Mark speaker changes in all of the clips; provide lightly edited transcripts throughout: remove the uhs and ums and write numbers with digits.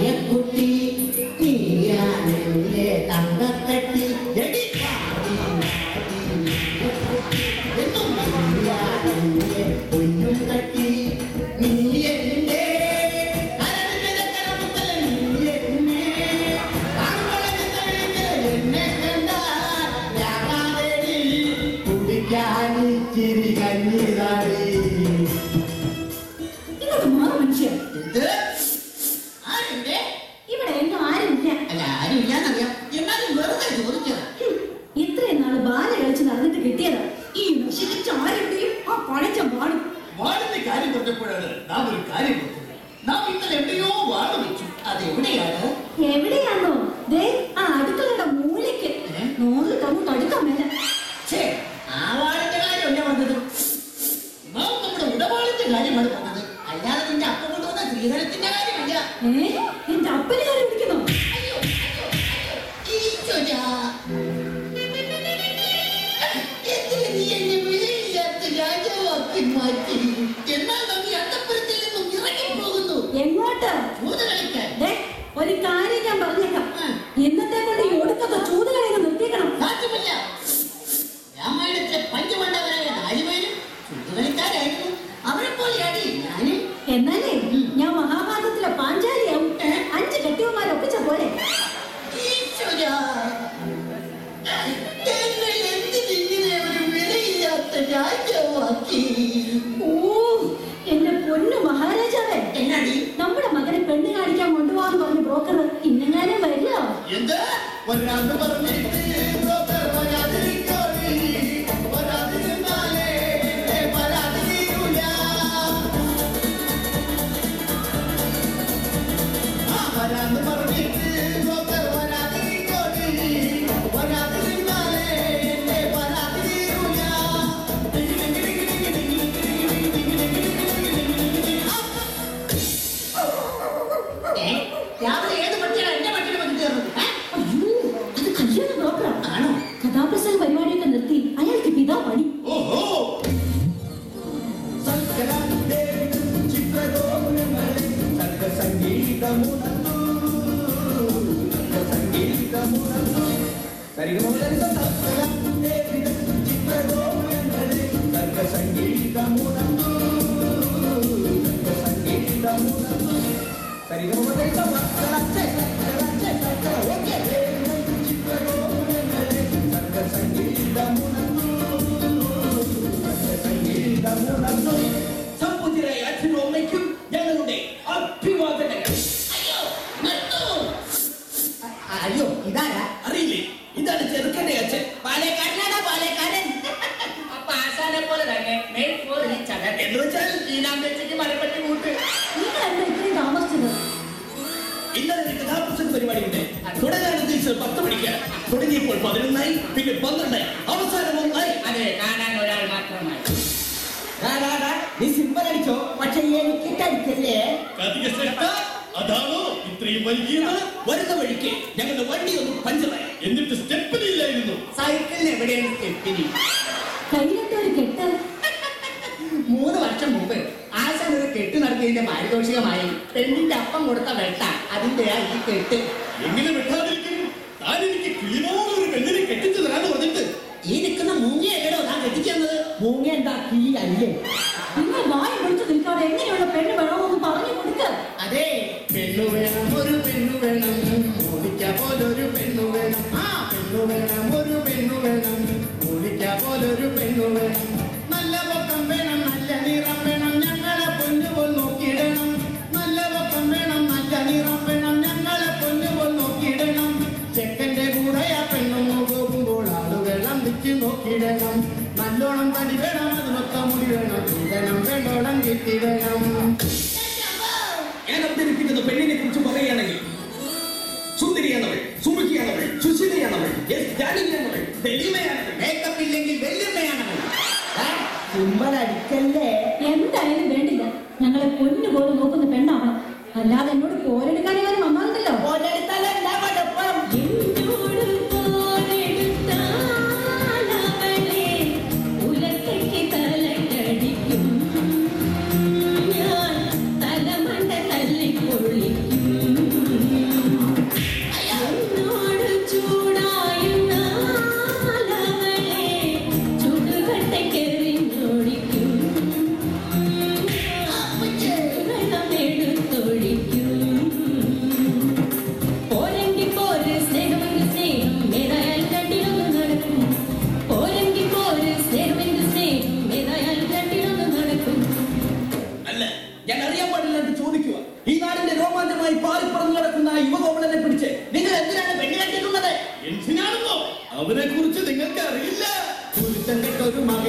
Speaker 1: മറിയക്കുട്ടി നീയാണെന്റെ തങ്കക്കട്ടി പൊന്നും കട്ടി നീ എന്റെ ചിരി കഞ്ഞിതാടി
Speaker 2: മനുഷ്യൻ ഇവിടെ എങ്ങും ആരുമില്ല.
Speaker 1: അല്ല ആരുമില്ലാന്നറിയാം, എന്നാലും വെറുതെ ചോദിച്ചത്.
Speaker 2: ഇത്രയും നാള് ബാല കളിച്ച് നടന്നിട്ട് കിട്ടിയതാ ഈ നശിച്ച ആരുടെയും ആ പഴച്ച വാടും.
Speaker 1: വാടിന്റെ കാര്യം പറഞ്ഞപ്പോഴാണ് നാം ഒരു കാര്യം പറഞ്ഞത്. നാം ഇന്നലെ എവിടെയോ വാട് വെച്ചു. അത് എവിടെയാണ്?
Speaker 2: എവിടെയാണോ? ദേ ആ അടുക്കളയുടെ മൂലയ്ക്ക് 100 ടൺ അടുക്കാൻ മേല.
Speaker 1: ആ വാടിന്റെ കാര്യമല്ല വന്നത്. നാം നമ്മുടെ ഉടവാളിന്റെ കാര്യമാണ് പറഞ്ഞത്. അല്ലാതെ നിന്റെ അപ്പം കൊണ്ടുവന്ന ശ്രീധരത്തിന്റെ കാര്യമില്ല.
Speaker 2: എന്റെ അപ്പനെ കാര്യം വിളിക്കുന്നു.
Speaker 1: അയ്യോ ഈശ്വരാ, എന്തിന് നീ എന്നെ വിലയില്ലാത്ത രാജാവാക്കി മാറ്റി? എന്നാൽ നാം ഈ അന്തപ്പുരത്തിൽ നിന്നും ഇറങ്ങിപ്പോകുന്നു.
Speaker 2: എങ്ങോട്ട്?
Speaker 1: ചൂത് കളിക്കാൻ.
Speaker 2: ഒരു കാര്യം ഞാൻ പറഞ്ഞേക്കാം, ഇന്നത്തെ കൊണ്ട് ഈ ഒടുക്കത്തെ ചൂത് കളി നിർത്തിക്കണം.
Speaker 1: സാധ്യമല്ല. രാമായണത്തിലെ പഞ്ചമണ്ഡവരായ 4 പേരും ചൂതുകളിക്കാരായിരുന്നു. അവരെ പോലെയാണ് ഞാനും.
Speaker 2: എന്നാലേ ഞാൻ മഹാഭാരതത്തിലെ പാഞ്ചാലിയാവും. 5 കെട്ടിയവന്മാരെ ഒപ്പിച്ച പോലെ.
Speaker 1: ഈശ്വരാ, എന്നെ എന്തിനിങ്ങനെ ഒരു വിലയില്ലാത്ത രാജാവാക്കി?
Speaker 2: എന്റെ പൊന്നു മഹാരാജാവേ,
Speaker 1: എന്നാടി
Speaker 2: നമ്മുടെ മകനെ പെണ്ണ് കാണിക്കാൻ കൊണ്ടുപോകാൻ പറഞ്ഞ ബ്രോക്കർ ഇന്നെങ്ങാനും വരില്ല.
Speaker 1: എന്ത് ഒരാണ്ട് പറഞ്ഞിട്ട് ബ്രോക്കർ വരാതിരിക്കോടി, വരാതിരുന്നാലേ പരാതി തീരൂല. വരാന്ന് പറഞ്ഞിട്ട് ബ്രോക്കർ വരാതിരിക്കോടി, വരാതിരുന്നാലേ പരാതി തീരൂല. രാവിലെ ഏത് പറ്റിയാണ് എന്റെ പറ്റിന് വന്ന് ചേർന്നത്?
Speaker 2: അയ്യോ, അത് കല്യാണ ബ്രോക്കറാണ്.
Speaker 1: ആണോ?
Speaker 2: കഥാപ്രസംഗ പരിപാടിയൊക്കെ നിർത്തി അയാൾക്ക് പിതാ പണി.
Speaker 1: ഓഹോ,
Speaker 3: സമ്പൂജ്യരായ അച്ഛനും അമ്മയ്ക്കും ഞങ്ങളുടെ അഭിവാദനങ്ങൾ.
Speaker 1: അയ്യോ ഇതാരാ?
Speaker 3: അറിയില്ലേ, ഇതാണ് ചെറുക്കന്റെ അച്ഛൻ.
Speaker 1: പാലക്കാരനാണ്. പാലക്കാരൻ.
Speaker 3: അപ്പൊ ആശാനെ പോലെ തന്നെ എന്ന് വെച്ചാൽ ഈനാമ്പേച്ചയ്ക്ക് മരപ്പറ്റി കൂട്ട്.
Speaker 2: നിങ്ങൾ എന്താ ഇത്രയും താമസിച്ചത്?
Speaker 3: ഇന്നലെ ഒരു കഥാപ്രസംഗ പരിപാടിയുണ്ട്. തുടങ്ങാൻ ഉദ്ദേശിച്ചത് 10 മണിക്ക്. തുടങ്ങിയപ്പോൾ 11 പിന്നെ 12 അവസാനം 1.
Speaker 4: അതെ, കാണാൻ ഒരാൾ മാത്രമായി.
Speaker 1: നീ സിമ്പൽ അടിച്ചോ, പക്ഷെ എനിക്ക് അടിക്കല്ലേ?
Speaker 3: അതാണോ ഇത്രയും വൈകിയത്? വരുന്ന വഴിക്ക് ഞങ്ങളുടെ വണ്ടി ഒന്ന് പഞ്ചറായി. എന്നിട്ട് സ്റ്റെപ്പിനില്ലായിരുന്നു.
Speaker 1: സൈക്കിളിന് എവിടെയാണ് സ്റ്റെപ്പിനി?
Speaker 2: കയ്യിലെന്താ ഒരു കെട്ട്?
Speaker 1: 3 വർഷം മുമ്പ് ആശാൻ ഒരു കെട്ട് നടത്തിയതിന്റെ പാരിതോഷികമായി പെണ്ണിന്റെ അപ്പം കൊടുത്ത വെട്ട, അതിന്റെയാ ഈ കെട്ട്.
Speaker 3: എങ്ങനെ വെട്ടാതിരിക്കും? താൻ എനിക്ക് ക്ലീനോട് ഒരു പെണ്ണിനെ കെട്ടിച്ചു തരാന്ന് പറഞ്ഞിട്ട്
Speaker 1: ഈ നിൽക്കുന്ന മൂങ്ങയല്ലോ താൻ കെട്ടിക്കുന്നത്. മൂങ്ങ എന്താ കീഴല്ലേ?
Speaker 2: നിങ്ങൾ വായി പിടിച്ചു നിൽക്കാതെ എങ്ങനെയുള്ള പെണ്ണ് വേണമെന്ന് പറഞ്ഞു കൊടുക്ക.
Speaker 1: അതെ, പെണ്ണു വേണം, ഒരു പെണ്ണു വേണം, മോദിക്ക പോലൊരു പെണ്ണു വേണം. ആ പെണ്ണു വേണം, ഒരു പെണ്ണു വേണം, മോദിക്ക പോലൊരു പെണ്ണു വേണം. നല്ല പൊക്കം വേണം, നല്ല നിറം വേണം, ഞങ്ങളെ പൊന്നുപോൽ നോക്കിയിടണം. നല്ല പൊക്കം വേണം, നല്ല നിറം വേണം, ഞങ്ങളെ പൊന്നുപോൽ നോക്കിയിടണം. ചെക്കന്റെ കൂടെ ആ പെണ്ണൊന്നു പോകുമ്പോൾ ആളുകൾ അന്തിച്ച് നോക്കിയിടണം. നല്ലോണം തടി വേണം, അതിനൊത്ത മുടി വേണം, ഇടണം വേണ്ടോളം കിട്ടിടണം.
Speaker 3: ഞാൻ അവതരിപ്പിക്കുന്ന പെണ്ണിനെ കുറിച്ച് പറയുകയാണെങ്കിൽ സുന്ദരിയാണവൾ, സുമുഖിയാണവൾ, സുശീലയാണവൾ, മേക്കപ്പ് ഇല്ലെങ്കിൽ വെല്ലുമ്മയാണവൾ.
Speaker 1: സിമ്പൽ അടിക്കല്ലേ?
Speaker 2: എന്തായാലും വേണ്ടില്ല, ഞങ്ങളെ പൊന്നു പോലെ നോക്കുന്ന പെണ്ണാവണം. അല്ലാതെ എന്നോട് പോരെടുക്കാനും വന്നാലുണ്ടല്ലോ.
Speaker 1: പോലെടുത്താലെന്താ കുഴപ്പം?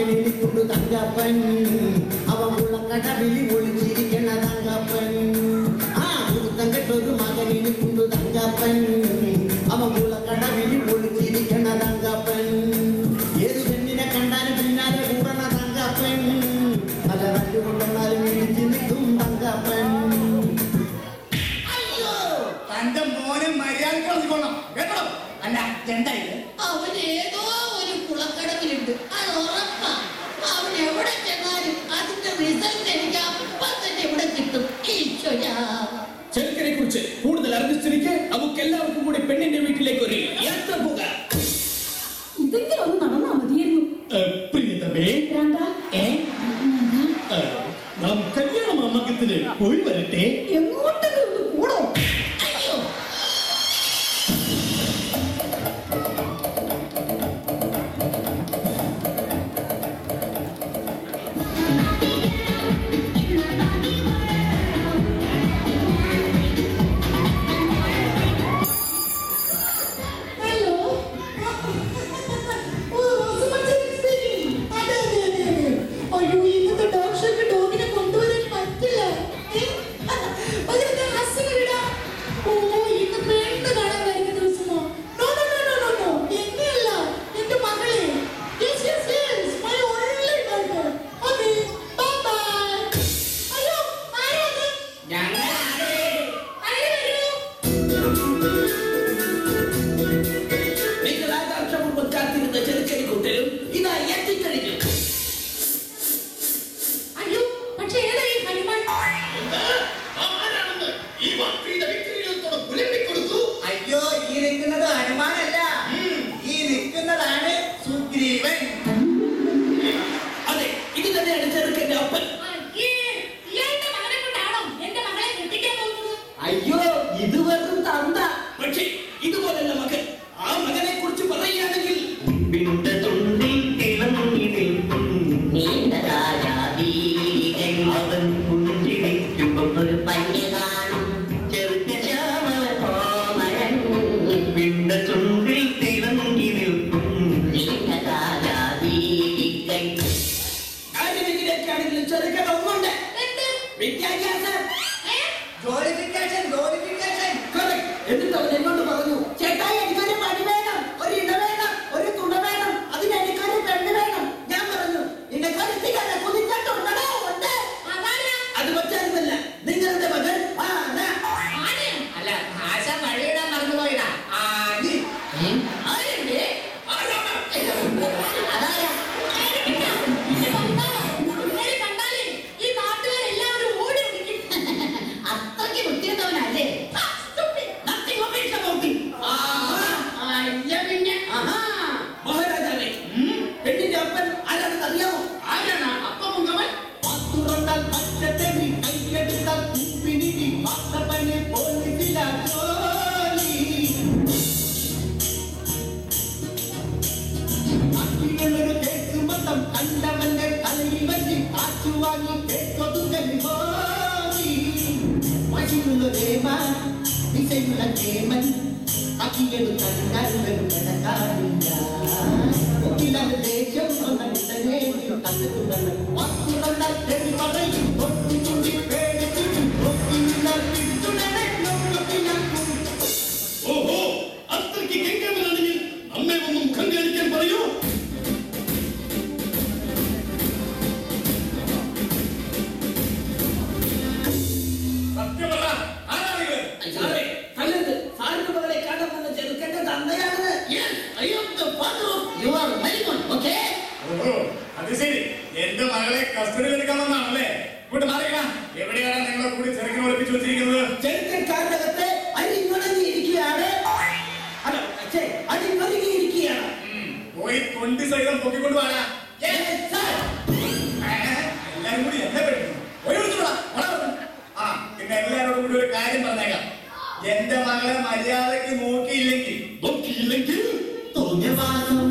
Speaker 1: മകനെനിക്കുണ്ട് തങ്കപ്പൻ, അവൻ ഉള്ളക്കടവിൽ ഒളിച്ചിരിക്കണ തങ്കപ്പൻ. ആ കുരുത്തം കെട്ടൊരു മകനെനിക്കുണ്ട് തങ്കപ്പൻ, അവൻ ഉള്ളക്കടവിൽ ഒളിച്ചിരിക്കണ തങ്കപ്പൻ. ഏത് പെണ്ണിനെ കണ്ടാലും പിന്നാലെ കൂടണ തങ്കപ്പൻ, പല തല്ലുകൊണ്ടെന്നാലും ഇടിച്ചു നിൽക്കും തങ്കപ്പൻ.
Speaker 3: തന്റെ മോനെ മര്യാദ കളഞ്ഞിക്കൊള്ളാം കേട്ടോ. അല്ല എന്താ ഇത്?
Speaker 5: അവൻ ഏതോ ഒരു കുളക്കടവിലുണ്ട്, അത് ഉറപ്പാ. അവൻ എവിടെ ചെന്നാലും അതിന്റെ റിസൾട്ട് എനിക്ക് അപ്പം തന്നെ ഇവിടെ കിട്ടും. ഈശ്വരാ,
Speaker 3: ചെറുക്കനെ കുറിച്ച് കൂടുതൽ അറിഞ്ഞിരിക്കെ നമുക്ക് എല്ലാവർക്കും കൂടി പെണ്ണിന്റെ വീട്ടിലേക്ക് ഒരു യാത്ര പോകാം.
Speaker 2: ഇതെങ്കിലും ഒന്ന് നടന്നാ മതിയായിരുന്നു.
Speaker 3: പ്രിയതമേ, നാം കല്യാണ മാമകത്തിന് പോയി വരട്ടെ.
Speaker 2: എങ്ങോട്ടെങ്കിലും ഒന്ന് കൂടോ?
Speaker 5: അയ്യോ,
Speaker 6: ഹലോ. ഓ, റോസമ്മച്ചൻ speaking. അതെ. അയ്യോ, ഇന്നത്തെ ഡോഗ് ഷോയ്ക്ക് ഡോഗിനെ കൊണ്ടുവരാൻ പറ്റില്ല. അതിന്റെ ഹസ്സിന് വിടാം. ഓ, ഇന്ന് പെണ്ണ് കാണാൻ വരുന്ന ദിവസമോ? No. എന്നെയല്ല, എന്റെ മകളെ. Yes, my only daughter. Okay, bye. അയ്യോ, ആരാ അത്?
Speaker 3: നിങ്ങൾ ആകാംക്ഷപൂർവ്വം കാത്തിരുന്ന ചെറുക്കനെ കൂട്ടരും ഇതാ എത്തിക്കഴിഞ്ഞു.
Speaker 6: അയ്യോ, പക്ഷേ ഏതാ ഈ ഹനുമാൻ?
Speaker 1: അയ്യോ, ഈ നിൽക്കുന്നത് ഹനുമാനല്ല, ഈ നിൽക്കുന്നതാണ് സുഗ്രീവൻ.
Speaker 3: അതെ, ഇത് തന്നെയാണ് ചെറുക്കന്റെ അപ്പൻ.
Speaker 6: ഇയാളുടെ മകനെ കൊണ്ടാണോ എന്റെ മകളെ കെട്ടിക്കാൻ പോകുന്നത്?
Speaker 1: അയ്യോ, ഇത് വെറും തന്ത.
Speaker 3: പക്ഷേ ഇതുപോലല്ല മകൻ. ആ മകനെ കുറിച്ച് പറയുകയാണെങ്കിൽ
Speaker 5: അവൻ പുഞ്ചിരിക്കുമ്പോൾ ഒരു പഞ്ഞ കാണും, ചെറുക്ക ശ്യാമകോമരൻ,
Speaker 7: ചുണ്ടിൽ തിളങ്ങി നിൽക്കും
Speaker 5: നീണ്ടകാലാവീരിക്കൈ.
Speaker 3: കാര്യമെങ്കിലേക്കാണെങ്കിലും ചെറുക്കൻ ഒന്നുണ്ട്, വിദ്യാഭ്യാസം. Correct. എന്നിട്ട് അവൻ എന്നോട് പറഞ്ഞു, ചേട്ടായി എനിക്കൊരു പണി വേണം, ഒരു ഇട വേണം, ഒരു തുണ വേണം, അതിന് എനിക്കൊരു പെണ്ണ് വേണം. ഞാൻ പറഞ്ഞു, നിന്റെ കരുത്തിക്കാരെ കുതിച്ചിട്ടുണ്ടോ? ഉണ്ട്. അത് മറ്റായിരുന്നല്ല, നിങ്ങളുടെ മകൻ ആന.
Speaker 4: അല്ല ഭാഷ വഴിയിടാൻ മറന്നുപോയിടാ. ആനി
Speaker 5: ആരുണ്ട്?
Speaker 3: ആരാണ്?
Speaker 5: അതാരാ?
Speaker 6: ഇവരെ കണ്ടാലേ ഈ നാട്ടുകാരെല്ലാവരും ഓടി വിളിക്കും.
Speaker 5: അത്രയ്ക്ക് വൃത്തിയുണ്ടവനല്ലേ?
Speaker 3: Nothing of it about it.
Speaker 5: അല്ല പിന്നെ.
Speaker 3: മഹാരാജാവേ, പെണ്ണിന്റെ അപ്പൻ ആരാണെന്ന് അറിയാമോ?
Speaker 4: ആരാണ് അപ്പം മുങ്ങവൻ?
Speaker 3: പത്തുറന്നാൽ പച്ചത്തെറി, കൈയെടുത്താൽ കുപ്പിനിടി, മാത്തപ്പനെ പോലീസില ജോലി. അക്കികളൊരു കേസ് മൊത്തം കണ്ടവന്റെ തലയിൽ വച്ച് കാച്ചു വാങ്ങി കേട്ടൊതുക്കൽ പോയി. മഷിയുള്ള ദേവ, ദിശയുള്ള ദേവൻ, അക്കിയെടുത്താൽ നല്ലൊരു കടക്കാരില്ല. മുക്കിലത് ദേഷ്യം ഒന്നുടനെ കത്തുകൊണ്ടു പത്തുറന്നാൽ തെറി പറയും, തൊട്ടുചുണ്ടി പേടിച്ചിട്ടും ഒപ്പിനിന്നാൽ പിടിച്ചുടനെ നോക്കിലാക്കും.
Speaker 8: ഓഹോ, അത്രയ്ക്ക് കെങ്കേമനാണെങ്കിൽ അമ്മേ ഒന്നും കങ്കേടിക്കാൻ പറയൂ. സത്യമല്ല, ആരാണിത്?
Speaker 3: സാറേ, കല്ലത് സാറിന്റെ മകളെ കാണാൻ വന്ന ചെറുക്കന്റെ തന്തയാണെന്ന്.
Speaker 5: Yes, I am the father of your honeymoon, okay?
Speaker 8: ഓഹോ, അത് ശരി. എന്റെ മകളെ കസ്റ്റഡിയിൽ എടുക്കാമെന്നാണല്ലേ? ഇങ്ങോട്ട് മാറിക്കണം. എവിടെയാണ് നിങ്ങളെ കൂടി ചെറുക്കിനെ ഒളിപ്പിച്ചു വെച്ചിരിക്കുന്നത്?
Speaker 3: ചെറുക്കൻ കാരണത്തെ അരിഞ്ഞുണങ്ങിയിരിക്കുകയാണ്. അല്ല, അരിഞ്ഞൊരുങ്ങിയിരിക്കുകയാണ്.
Speaker 8: പോയി തൊണ്ടി സഹിതം പൊക്കിക്കൊണ്ട് പോകാനാ.
Speaker 3: Yes, sir.
Speaker 8: എല്ലാരും കൂടി എന്നെ പേടിക്കുന്നു. പോയി വിളിച്ചോടാ. ആ, പിന്നെ എല്ലാവരോടും കൂടി ഒരു കാര്യം പറഞ്ഞേക്കാം. എന്റെ മകളെ മര്യാദയ്ക്ക് നോക്കിയില്ലെങ്കിൽ
Speaker 1: തോന്നിയവാസം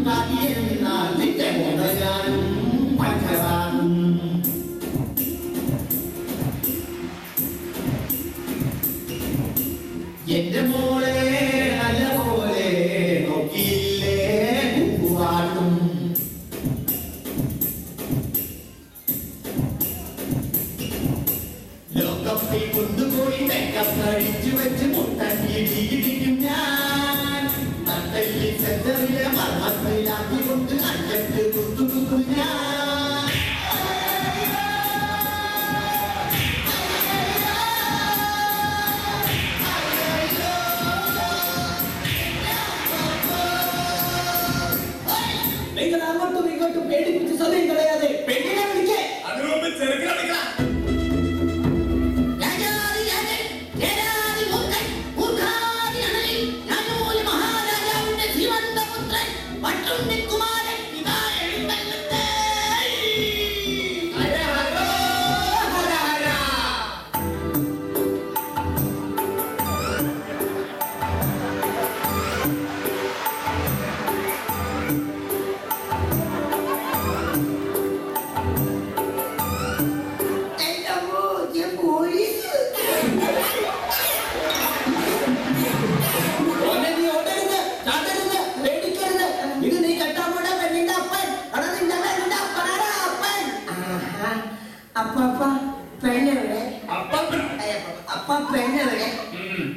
Speaker 1: കാട്ടിയെന്നാൽ നിന്റെ മുതലാനും പഞ്ചവാനും. എന്റെ മോളെ നല്ല പോലെ നോക്കിയില്ലേ കുക്കുവാട്ടും. മേക്കപ്പ് അടിച്ചു വെച്ച് മുട്ടടിക്കും ഞാൻ നട്ടല്ലി സെന്ററിലെ മർമ്മത്തിലാക്കി കൊണ്ട് അഞ്ചെട്ട് കുത്തു ഞാൻ
Speaker 3: നിങ്ങൾ അങ്ങോട്ടും ഇങ്ങോട്ടും പേടിപ്പിച്ച് സമയം കളയാതെ പെണ്ണിനെ വിളിക്കേ.
Speaker 8: അതിനു മുമ്പ് ചെറുക്കിനെ വിളിക്കണം.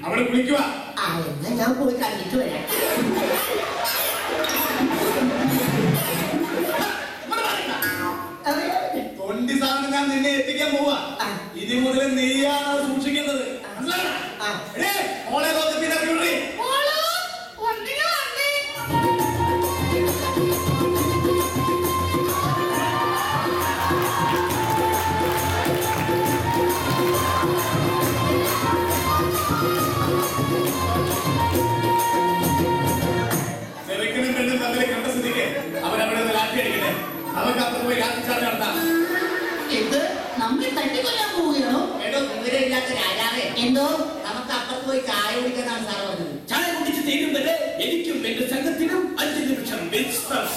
Speaker 8: അവിടെ വിളിക്കുക.
Speaker 3: എന്നാ ഞാൻ പോയി കണ്ടിട്ട് വരാം.
Speaker 8: തൊണ്ടി സാധനം ഞാൻ നിന്നെ എത്തിക്കാൻ പോവാ. ഇനി മുതൽ നീയാണ് സൂക്ഷിക്കുന്നത്. മോളെ പിന്നെ ചെറുക്കനും പെണ്ണും തമ്മിൽ കണ്ട സ്ഥിതിക്ക് അവരവിടെ ലാത്തി അടിക്കട്ടെ. അവർക്ക് അപ്പുറത്ത് പോയി ലാത്തി ചാർജ് നടത്താം.
Speaker 5: ഇത് നമ്മെ തട്ടിക്കൊല്ലാൻ പോവുകയാണോ?
Speaker 4: എടോ വിവരമില്ലാത്ത രാജാവേ,
Speaker 5: എന്തോ
Speaker 4: നമുക്ക് അപ്പുറത്ത് പോയി ചായ കുടിക്കാനാണ് സാറ് പറഞ്ഞത്.
Speaker 7: ചായ കുടിച്ച് തീരും വരെ എനിക്കും എന്റെ സംഘത്തിനും 5 നിമിഷം വിശ്രമം.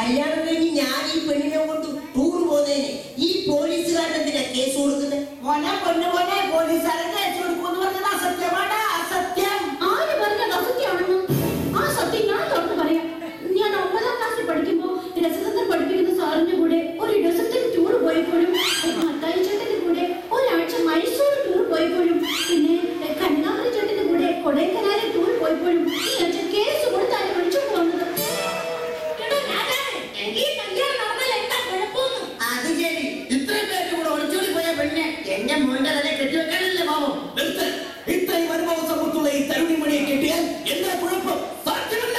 Speaker 3: കല്യാണം കഴിഞ്ഞ് ഞാൻ ഈ പെണ്ണിനെ കൊണ്ട് ടൂർ പോകുന്നതിന് ഈ പോലീസുകാരൻ എന്തിനാ കേസ് കൊടുക്കുന്നത്? മോനെ പൊന്നു പോലെ പോലീസുകാരൻ കേസ് കൊടുക്കുമെന്ന് പറഞ്ഞത് അസത്യമാണ്, അസത്യം.
Speaker 2: ആര് പറഞ്ഞത് അസത്യമാണെന്ന്? ആ സത്യം ഞാൻ തുറന്നു പറയാം. ഞാൻ 9ാം ക്ലാസ്സിൽ പഠിക്കുമ്പോ രസതന്ത്രം പഠിപ്പിക്കുന്ന സാറിന്റെ കൂടെ ഒരു രസത്തിന് ടൂർ പോയപ്പോഴും, മത്തായി ചേട്ടന്റെ കൂടെ ഒരാഴ്ച മൈസൂർ ടൂർ പോയപ്പോഴും, പിന്നെ കന്യാകുമാരി ചേട്ടന്റെ കൂടെ കൊടൈക്കനാലിൽ ടൂർ പോയപ്പോഴും ഈ അച്ഛൻ കേസ് കൊടുത്താണ് വിളിച്ചോണ്ട് വന്നത്.
Speaker 3: അത് ശരി, ഇത്രയും പേര് കൂടെ ഒളിച്ചോടി പോയ പെണ്ണെ എന്റെ മോന്റെ തന്നെ കെട്ടിവെക്കാനല്ലേ പാവം?
Speaker 7: ഇത്രയും അനുഭവ സമ്പത്തുള്ള ഈ തരുണിമണിയെ കെട്ടിയാൽ എന്താ കുഴപ്പം? സാധ്യമല്ല.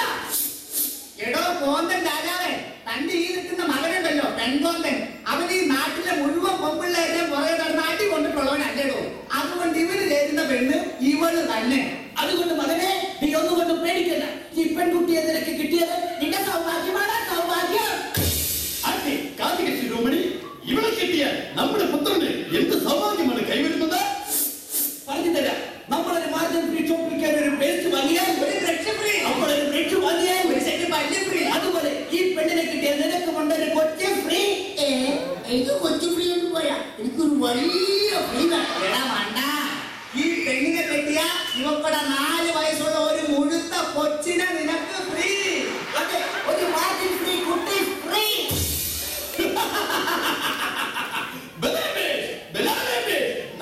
Speaker 8: എടോ കോന്തൻ രാജാവേ, തന്റെ ഈ നിൽക്കുന്ന മകനുണ്ടല്ലോ പെൺകോന്തൻ, അവൻ ഈ നാട്ടിലെ മുഴുവൻ പൊമ്പിള്ളേരെ പുറകെ നടന്ന് അടി കൊണ്ടിട്ടുള്ളവനല്ലേടോ. അതുകൊണ്ട് ഇവന് ചേരുന്ന പെണ്ണ് ഇവള് തന്നെ.
Speaker 7: അതുകൊണ്ട് മകനെ, നീ ഒന്നുകൊണ്ടും പേടിക്കണ്ട. ഈ പെൺകുട്ടിയെ നിനക്ക് കിട്ടിയത് നിന്റെ സൗഭാഗ്യമാണ്, സൗഭാഗ്യം.
Speaker 9: അതെ, കാർത്തിക ശിരോമണി, ഇവളെ കിട്ടിയാൽ നമ്മുടെ പുത്രന് എന്ത് സൗഭാഗ്യമാണ് കൈവരുന്നത്?
Speaker 7: പറഞ്ഞു തരാം. നമ്മളൊരു മാർജിൻ ഫ്രീ ഷോപ്പിൽ ഒരു പേസ്റ്റ് വാങ്ങിയാൽ
Speaker 8: ഒരു ബ്രഷ് ഫ്രീ,
Speaker 7: നമ്മളൊരു ബ്രഷ് വാങ്ങിയാൽ
Speaker 8: ഒരു സെറ്റ് പല്ല് ഫ്രീ.
Speaker 7: അതുപോലെ ഈ പെണ്ണിനെ കിട്ടിയ നിനക്ക് കൊണ്ടൊരു കൊച്ചു ഫ്രീ.
Speaker 3: എനിക്ക് കൊച്ചു ഫ്രീ ഒന്നും പോരാ, എനിക്കൊരു വലിയ ഫ്രീ വേണം.
Speaker 8: എടാ മണ്ട, ഈ പെണ്ണിനെ കെട്ടിയ ഇവക്കടെ 4 വയസ്സുള്ള ഒരു മുഴുത്ത കൊച്ചിനെ നിനക്ക് ഫ്രീ.
Speaker 3: അതെ, ഒരു മാർജിൻ ഫ്രീ കുട്ടി ഫ്രീ.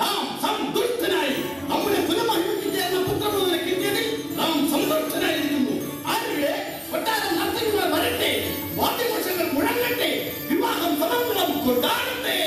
Speaker 9: നാം സന്തുഷ്ടനായി നമ്മുടെ കുലമഹിമ പുത്രനെ കിട്ടിയതിൽ നാം സന്തുഷ്ടനായിരിക്കുന്നു. ആരുടെ കൊട്ടാരം നർത്തകിമാർ വരട്ടെ, വാദ്യഘോഷങ്ങൾ മുഴങ്ങട്ടെ, വിവാഹം സമർപ്പണം കൊണ്ടാടട്ടെ.